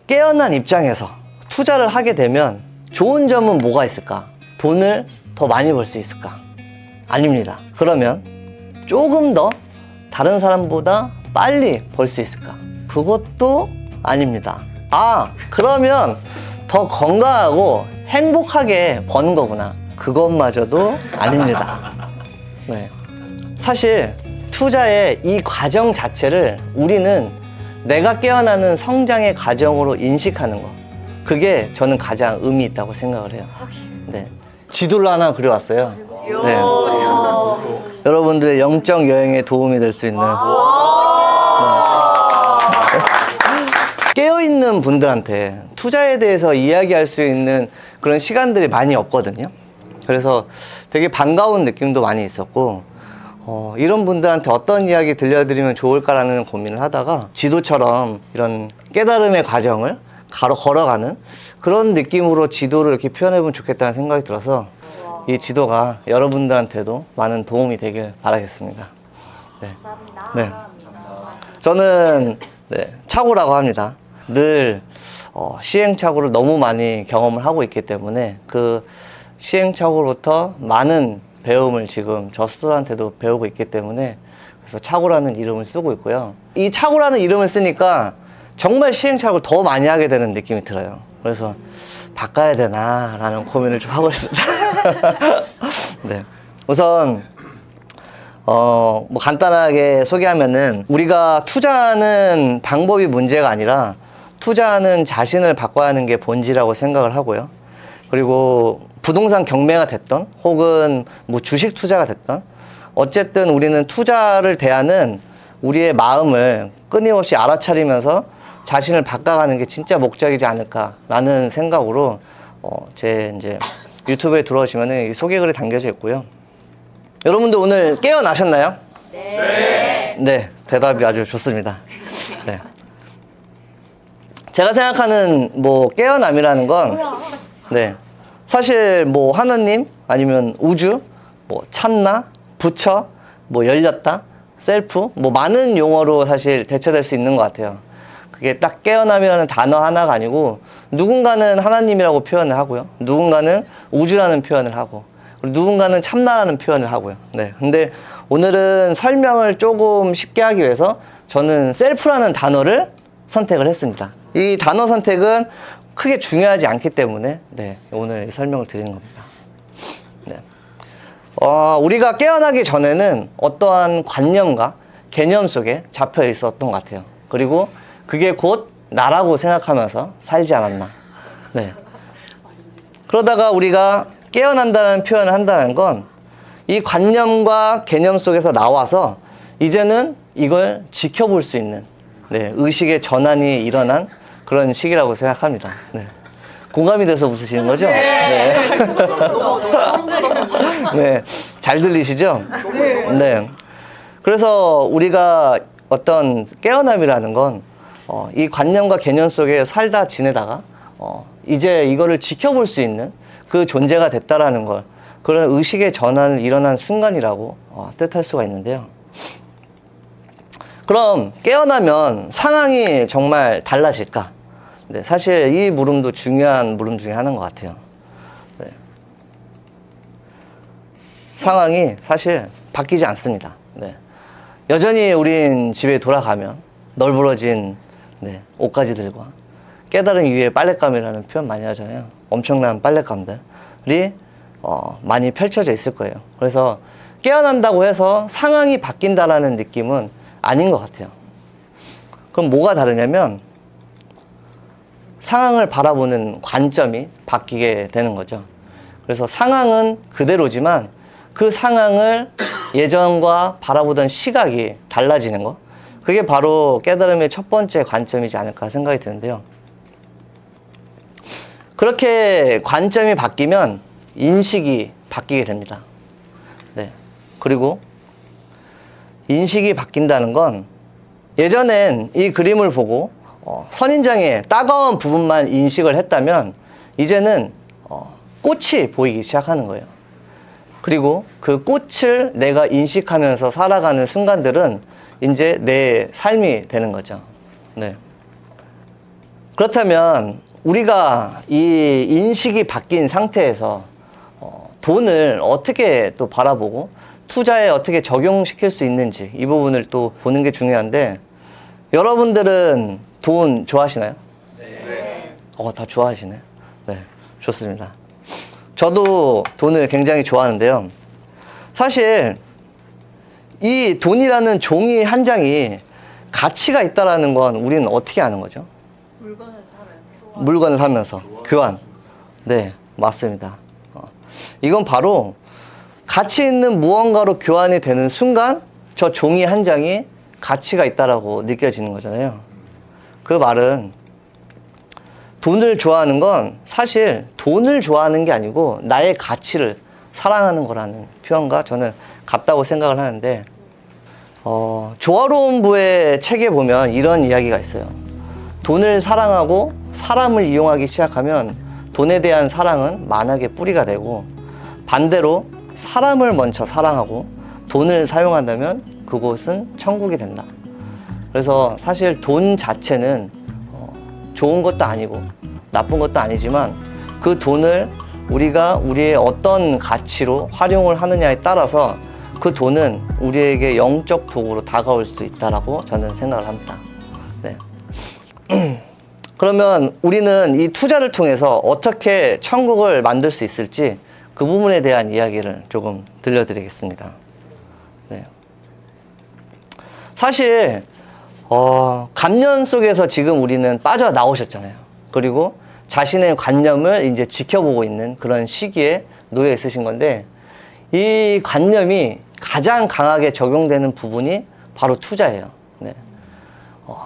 깨어난 입장에서 투자를 하게 되면 좋은 점은 뭐가 있을까? 돈을 더 많이 벌 수 있을까? 아닙니다. 그러면 조금 더 다른 사람보다 빨리 벌 수 있을까? 그것도 아닙니다. 아, 그러면 더 건강하고 행복하게 버는 거구나. 그것마저도 아닙니다. 네. 사실 투자의 이 과정 자체를 우리는 내가 깨어나는 성장의 과정으로 인식하는 거, 그게 저는 가장 의미 있다고 생각을 해요. 네. 지도를 하나 그려왔어요. 네. 여러분들의 영적 여행에 도움이 될 수 있는. 깨어있는 분들한테 투자에 대해서 이야기할 수 있는 그런 시간들이 많이 없거든요. 그래서 되게 반가운 느낌도 많이 있었고, 이런 분들한테 어떤 이야기 들려드리면 좋을까라는 고민을 하다가 지도처럼 이런 깨달음의 과정을 걸어가는 그런 느낌으로 지도를 이렇게 표현해보면 좋겠다는 생각이 들어서 이 지도가 여러분들한테도 많은 도움이 되길 바라겠습니다. 네. 감사합니다. 네. 저는 착오라고 합니다. 늘 시행착오를 너무 많이 경험을 하고 있기 때문에 그 시행착오로부터 많은 배움을 지금 저 스스로한테도 배우고 있기 때문에 그래서 착오라는 이름을 쓰고 있고요. 이 착오라는 이름을 쓰니까 정말 시행착오를 더 많이 하게 되는 느낌이 들어요. 그래서 바꿔야 되나 라는 고민을 좀 하고 있습니다. 네. 우선 뭐 간단하게 소개하면은 우리가 투자하는 방법이 문제가 아니라 투자하는 자신을 바꿔야 하는 게 본질이라고 생각을 하고요. 그리고 부동산 경매가 됐던 혹은 뭐 주식 투자가 됐던 어쨌든 우리는 투자를 대하는 우리의 마음을 끊임없이 알아차리면서 자신을 바꿔가는 게 진짜 목적이지 않을까라는 생각으로 제 이제 유튜브에 들어오시면은 소개글이 담겨져 있고요. 여러분들 오늘 깨어나셨나요? 네. 네, 대답이 아주 좋습니다. 네. 제가 생각하는 뭐 깨어남이라는 건 네. 사실 뭐 하나님 아니면 우주, 뭐 찬나, 부처, 뭐 열렸다, 셀프, 뭐 많은 용어로 사실 대처될 수 있는 것 같아요. 그게 딱 깨어남이라는 단어 하나가 아니고 누군가는 하나님이라고 표현을 하고요. 누군가는 우주라는 표현을 하고 누군가는 참나라는 표현을 하고요. 네. 근데 오늘은 설명을 조금 쉽게 하기 위해서 저는 셀프라는 단어를 선택을 했습니다. 이 단어 선택은 크게 중요하지 않기 때문에 네, 오늘 설명을 드리는 겁니다. 네. 우리가 깨어나기 전에는 어떠한 관념과 개념 속에 잡혀 있었던 것 같아요. 그리고 그게 곧 나라고 생각하면서 살지 않았나. 네. 그러다가 우리가 깨어난다는 표현을 한다는 건 이 관념과 개념 속에서 나와서 이제는 이걸 지켜볼 수 있는 네, 의식의 전환이 일어난 그런 시기라고 생각합니다. 네. 공감이 돼서 웃으시는 거죠? 네. 네. 잘 들리시죠? 네. 그래서 우리가 어떤 깨어남이라는 건 이 관념과 개념 속에 살다 지내다가 이제 이거를 지켜볼 수 있는 그 존재가 됐다라는 걸 그런 의식의 전환을 일어난 순간이라고 뜻할 수가 있는데요. 그럼 깨어나면 상황이 정말 달라질까? 네, 사실 이 물음도 중요한 물음 중에 하나인 것 같아요. 네. 상황이 사실 바뀌지 않습니다. 네. 여전히 우린 집에 돌아가면 널브러진 네, 옷가지들과 깨달은 위에 빨랫감이라는 표현 많이 하잖아요. 엄청난 빨랫감들이 많이 펼쳐져 있을 거예요. 그래서 깨어난다고 해서 상황이 바뀐다라는 느낌은 아닌 것 같아요. 그럼 뭐가 다르냐면 상황을 바라보는 관점이 바뀌게 되는 거죠. 그래서 상황은 그대로지만 그 상황을 예전과 바라보던 시각이 달라지는 거, 그게 바로 깨달음의 첫 번째 관점이지 않을까 생각이 드는데요. 그렇게 관점이 바뀌면 인식이 바뀌게 됩니다. 네. 그리고 인식이 바뀐다는 건 예전엔 이 그림을 보고 선인장의 따가운 부분만 인식을 했다면 이제는 꽃이 보이기 시작하는 거예요. 그리고 그 꽃을 내가 인식하면서 살아가는 순간들은 이제 내 삶이 되는 거죠. 네. 그렇다면 우리가 이 인식이 바뀐 상태에서 돈을 어떻게 또 바라보고 투자에 어떻게 적용시킬 수 있는지 이 부분을 또 보는 게 중요한데, 여러분들은 돈 좋아하시나요? 네. 다 좋아하시네. 네, 좋습니다. 저도 돈을 굉장히 좋아하는데요. 사실 이 돈이라는 종이 한 장이 가치가 있다라는 건 우리는 어떻게 아는 거죠? 물건을 사면서 교환. 네, 맞습니다. 이건 바로 가치 있는 무언가로 교환이 되는 순간 저 종이 한 장이 가치가 있다라고 느껴지는 거잖아요. 그 말은 돈을 좋아하는 건 사실 돈을 좋아하는 게 아니고 나의 가치를 사랑하는 거라는 표현과 저는 같다고 생각을 하는데, 조화로운 부의 책에 보면 이런 이야기가 있어요. 돈을 사랑하고 사람을 이용하기 시작하면 돈에 대한 사랑은 만악의 뿌리가 되고, 반대로 사람을 먼저 사랑하고 돈을 사용한다면 그곳은 천국이 된다. 그래서 사실 돈 자체는 좋은 것도 아니고 나쁜 것도 아니지만, 그 돈을 우리가 우리의 어떤 가치로 활용을 하느냐에 따라서 그 돈은 우리에게 영적 도구로 다가올 수 있다라고 저는 생각을 합니다. 네. 그러면 우리는 이 투자를 통해서 어떻게 천국을 만들 수 있을지 그 부분에 대한 이야기를 조금 들려드리겠습니다. 네. 사실 감년 속에서 지금 우리는 빠져나오셨잖아요. 그리고 자신의 관념을 이제 지켜보고 있는 그런 시기에 놓여 있으신 건데, 이 관념이 가장 강하게 적용되는 부분이 바로 투자예요. 네.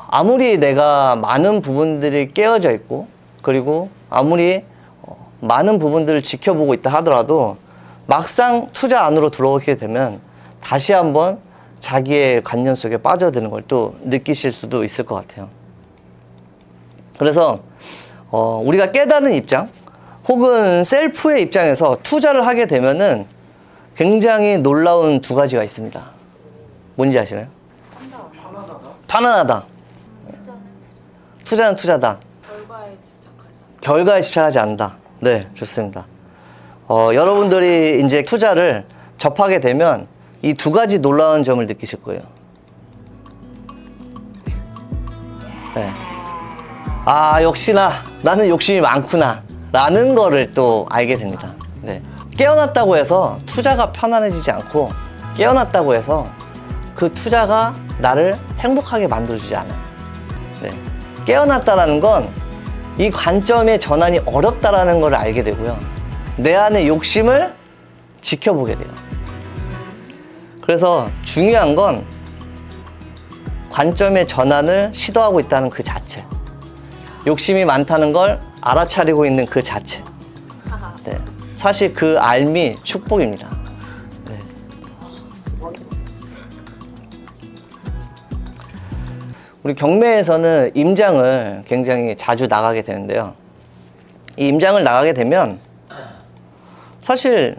아무리 내가 많은 부분들이 깨어져 있고, 그리고 아무리 많은 부분들을 지켜보고 있다 하더라도 막상 투자 안으로 들어오게 되면 다시 한번 자기의 관념 속에 빠져드는 걸 또 느끼실 수도 있을 것 같아요. 그래서 우리가 깨달은 입장 혹은 셀프의 입장에서 투자를 하게 되면은 굉장히 놀라운 두 가지가 있습니다. 뭔지 아시나요? 편안하다. 투자는 투자다. 결과에 집착하지 않는다. 네, 좋습니다. 여러분들이 이제 투자를 접하게 되면 이 두 가지 놀라운 점을 느끼실 거예요. 네. 역시나 나는 욕심이 많구나 라는 거를 또 알게 됩니다. 네. 깨어났다고 해서 투자가 편안해지지 않고, 깨어났다고 해서 그 투자가 나를 행복하게 만들어주지 않아요. 네. 깨어났다라는 건 이 관점의 전환이 어렵다라는 걸 알게 되고요. 내 안의 욕심을 지켜보게 돼요. 그래서 중요한 건 관점의 전환을 시도하고 있다는 그 자체, 욕심이 많다는 걸 알아차리고 있는 그 자체. 네. 사실 그 알미 축복입니다. 네. 우리 경매에서는 임장을 굉장히 자주 나가게 되는데요. 이 임장을 나가게 되면 사실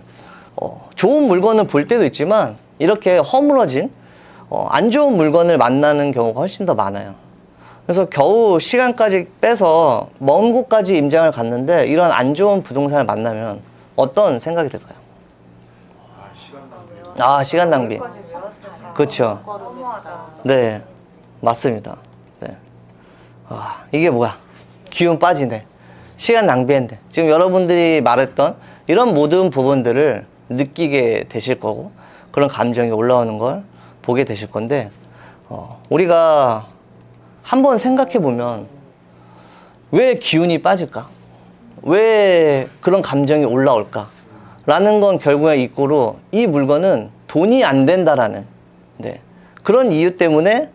좋은 물건을 볼 때도 있지만 이렇게 허물어진 안 좋은 물건을 만나는 경우가 훨씬 더 많아요. 그래서 겨우 시간까지 빼서 먼 곳까지 임장을 갔는데 이런 안 좋은 부동산을 만나면 어떤 생각이 들까요? 시간 낭비. 그렇죠. 네, 맞습니다. 네. 이게 뭐야? 기운 빠지네. 시간 낭비했네. 지금 여러분들이 말했던 이런 모든 부분들을 느끼게 되실 거고, 그런 감정이 올라오는 걸 보게 되실 건데, 우리가 한번 생각해 보면 왜 기운이 빠질까? 왜 그런 감정이 올라올까? 라는 건 결국에 이꼬로 이 물건은 돈이 안 된다라는, 네, 그런 이유 때문에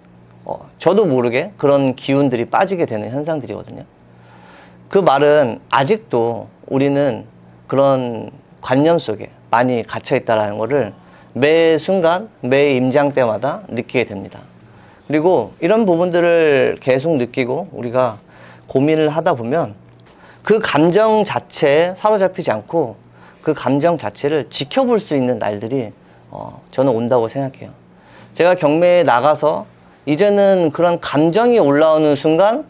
저도 모르게 그런 기운들이 빠지게 되는 현상들이거든요. 그 말은 아직도 우리는 그런 관념 속에 많이 갇혀 있다라는 거를 매 순간, 매 임장 때마다 느끼게 됩니다. 그리고 이런 부분들을 계속 느끼고 우리가 고민을 하다 보면 그 감정 자체에 사로잡히지 않고 그 감정 자체를 지켜볼 수 있는 날들이 저는 온다고 생각해요. 제가 경매에 나가서 이제는 그런 감정이 올라오는 순간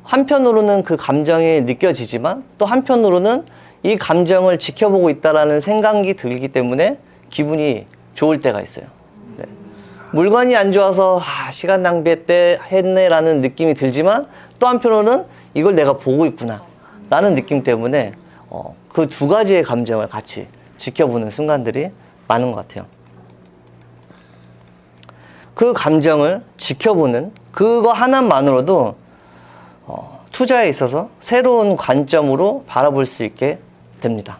한편으로는 그 감정이 느껴지지만 또 한편으로는 이 감정을 지켜보고 있다라는 생각이 들기 때문에 기분이 좋을 때가 있어요. 네. 물건이 안 좋아서 시간 낭비했네 라는 느낌이 들지만 또 한편으로는 이걸 내가 보고 있구나 라는 느낌 때문에 그 두 가지의 감정을 같이 지켜보는 순간들이 많은 것 같아요. 그 감정을 지켜보는 그거 하나만으로도 투자에 있어서 새로운 관점으로 바라볼 수 있게 됩니다.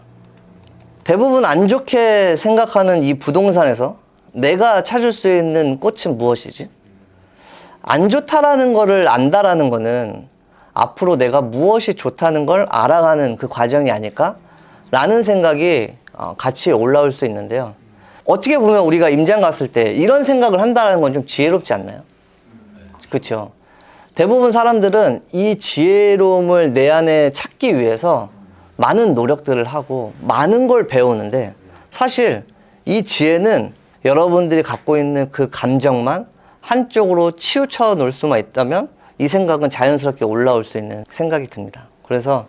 대부분 안 좋게 생각하는 이 부동산에서 내가 찾을 수 있는 꽃은 무엇이지? 안 좋다라는 거를 안다라는 거는 앞으로 내가 무엇이 좋다는 걸 알아가는 그 과정이 아닐까? 라는 생각이 같이 올라올 수 있는데요. 어떻게 보면 우리가 임장 갔을 때 이런 생각을 한다는 건 좀 지혜롭지 않나요? 그렇죠? 대부분 사람들은 이 지혜로움을 내 안에 찾기 위해서 많은 노력들을 하고 많은 걸 배우는데 사실 이 지혜는 여러분들이 갖고 있는 그 감정만 한쪽으로 치우쳐 놓을 수만 있다면 이 생각은 자연스럽게 올라올 수 있는 생각이 듭니다. 그래서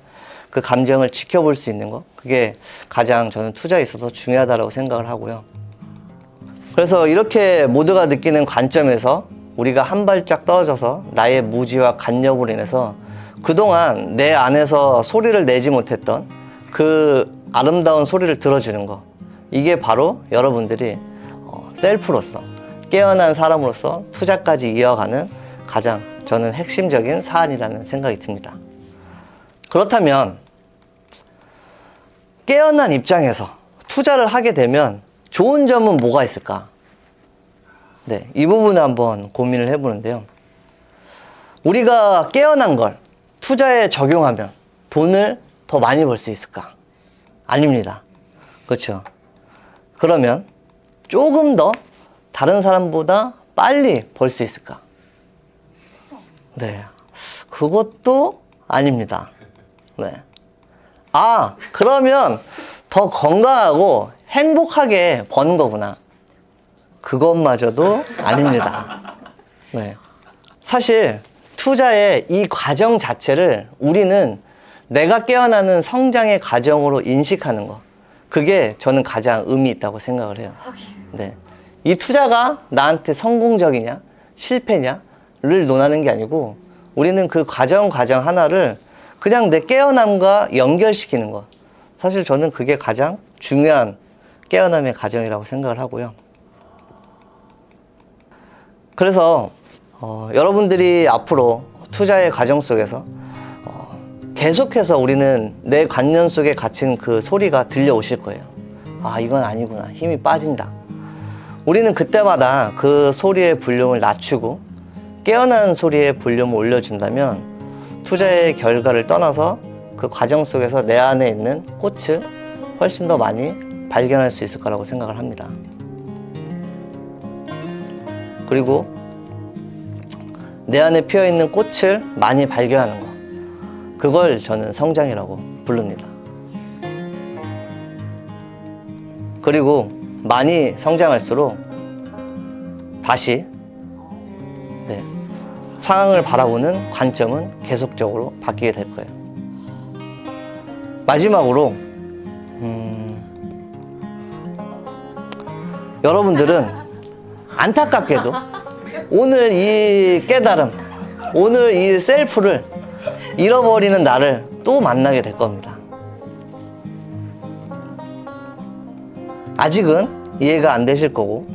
그 감정을 지켜볼 수 있는 거, 그게 가장 저는 투자에 있어서 중요하다고 생각을 하고요. 그래서 이렇게 모두가 느끼는 관점에서 우리가 한 발짝 떨어져서 나의 무지와 간섭으로 인해서 그동안 내 안에서 소리를 내지 못했던 그 아름다운 소리를 들어주는 거, 이게 바로 여러분들이 셀프로서 깨어난 사람으로서 투자까지 이어가는 가장 저는 핵심적인 사안이라는 생각이 듭니다. 그렇다면 깨어난 입장에서 투자를 하게 되면 좋은 점은 뭐가 있을까? 네, 이 부분을 한번 고민을 해보는데요. 우리가 깨어난 걸 투자에 적용하면 돈을 더 많이 벌 수 있을까? 아닙니다. 그렇죠? 그러면 조금 더 다른 사람보다 빨리 벌 수 있을까? 네, 그것도 아닙니다. 네. 그러면 더 건강하고 행복하게 버는 거구나. 그것마저도 아닙니다. 네. 사실 투자의 이 과정 자체를 우리는 내가 깨어나는 성장의 과정으로 인식하는 거, 그게 저는 가장 의미 있다고 생각을 해요. 네. 이 투자가 나한테 성공적이냐 실패냐를 논하는 게 아니고 우리는 그 과정 하나를 그냥 내 깨어남과 연결시키는 것, 사실 저는 그게 가장 중요한 깨어남의 과정이라고 생각을 하고요. 그래서 여러분들이 앞으로 투자의 과정 속에서 계속해서 우리는 내 관념 속에 갇힌 그 소리가 들려오실 거예요. 이건 아니구나, 힘이 빠진다. 우리는 그때마다 그 소리의 볼륨을 낮추고 깨어난 소리의 볼륨을 올려준다면 투자의 결과를 떠나서 그 과정 속에서 내 안에 있는 꽃을 훨씬 더 많이 발견할 수 있을 거라고 생각을 합니다. 그리고 내 안에 피어있는 꽃을 많이 발견하는 거, 그걸 저는 성장이라고 부릅니다. 그리고 많이 성장할수록 다시 상황을 바라보는 관점은 계속적으로 바뀌게 될 거예요. 마지막으로 여러분들은 안타깝게도 오늘 이 깨달음, 오늘 이 셀프를 잃어버리는 나를 또 만나게 될 겁니다. 아직은 이해가 안 되실 거고,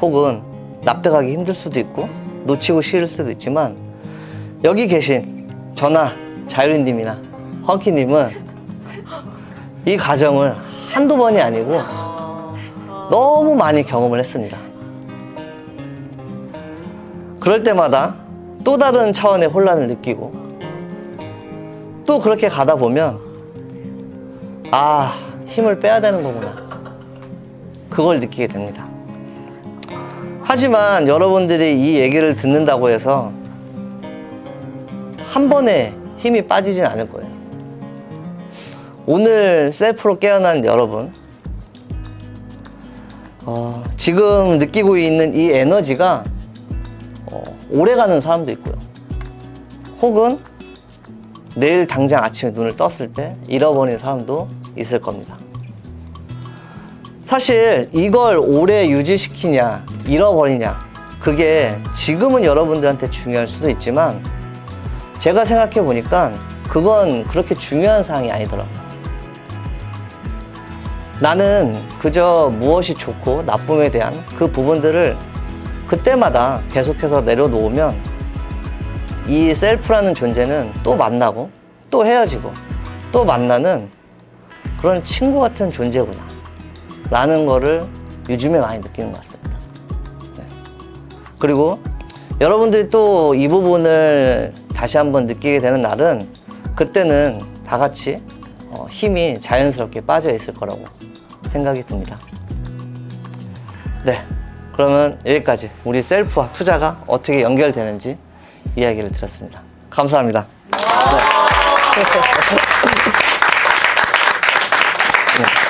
혹은 납득하기 힘들 수도 있고 놓치고 싫을 수도 있지만, 여기 계신 저나 자유린님이나 헝키님은 이 과정을 한두 번이 아니고 너무 많이 경험을 했습니다. 그럴 때마다 또 다른 차원의 혼란을 느끼고, 또 그렇게 가다 보면 힘을 빼야 되는 거구나, 그걸 느끼게 됩니다. 하지만 여러분들이 이 얘기를 듣는다고 해서 한 번에 힘이 빠지진 않을 거예요. 오늘 셀프로 깨어난 여러분, 지금 느끼고 있는 이 에너지가 오래가는 사람도 있고요, 혹은 내일 당장 아침에 눈을 떴을 때 잃어버린 사람도 있을 겁니다. 사실 이걸 오래 유지시키냐, 잃어버리냐, 그게 지금은 여러분들한테 중요할 수도 있지만 제가 생각해 보니까 그건 그렇게 중요한 사항이 아니더라고요. 나는 그저 무엇이 좋고 나쁨에 대한 그 부분들을 그때마다 계속해서 내려놓으면 이 셀프라는 존재는 또 만나고 또 헤어지고 또 만나는 그런 친구 같은 존재구나 라는 거를 요즘에 많이 느끼는 것 같습니다. 네. 그리고 여러분들이 또 이 부분을 다시 한번 느끼게 되는 날은 그때는 다 같이 힘이 자연스럽게 빠져 있을 거라고 생각이 듭니다. 네, 그러면 여기까지 우리 셀프와 투자가 어떻게 연결되는지 이야기를 드렸습니다. 감사합니다. 네.